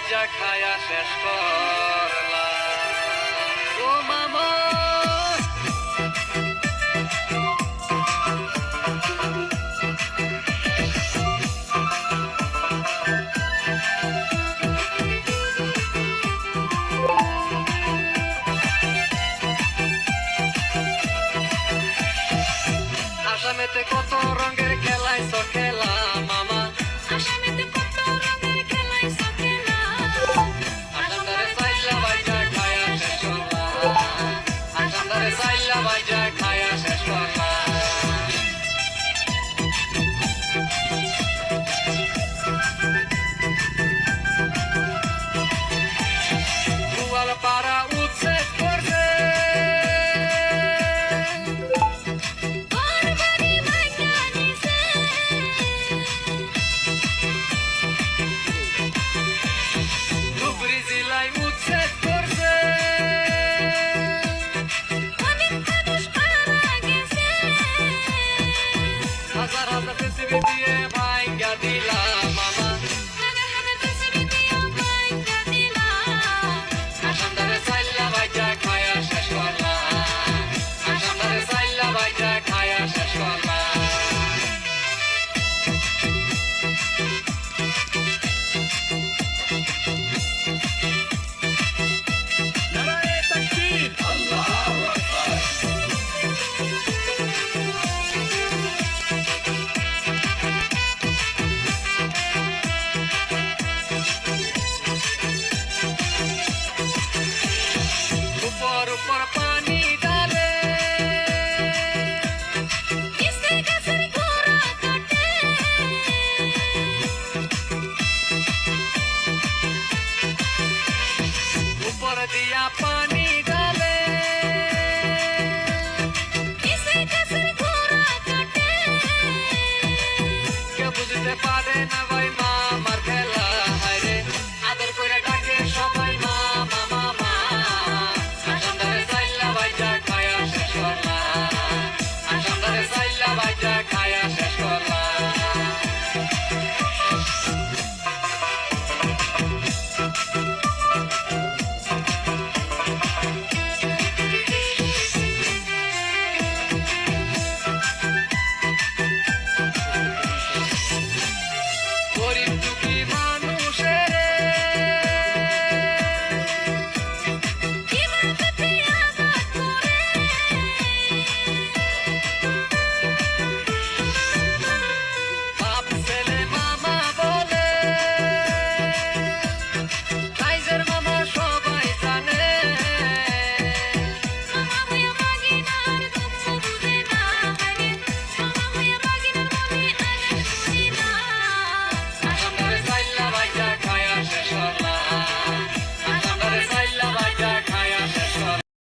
বাইজা খায়া শেষ করলাম ও মামা আসামেতে কত রঙের খেলাইছো খেলা মামা আসামেতে কত রঙের খেলাইছো খেলা আসামদারে সাইলা বাইজা খায়া শেষ করলাম আসামদারে সাইলা বাইজা খায়া শেষ করলাম গোয়ালপাড়া উচ্ছেদ করছে ধুবড়ী জেলায় উচ্ছেদ করছে হাজার হাজার পৃথিবী দিয়ে ভাইঙ্গা দিলাম মামা আসামদারে সাইলা বাইজা খায়া শেষ করলাম আসামদারে সাইলা বাইজা খায়া শেষ করলাম উপর উপর পানি ডালে উপর দিয়া পানি ডালে কে বুঝতে পারে না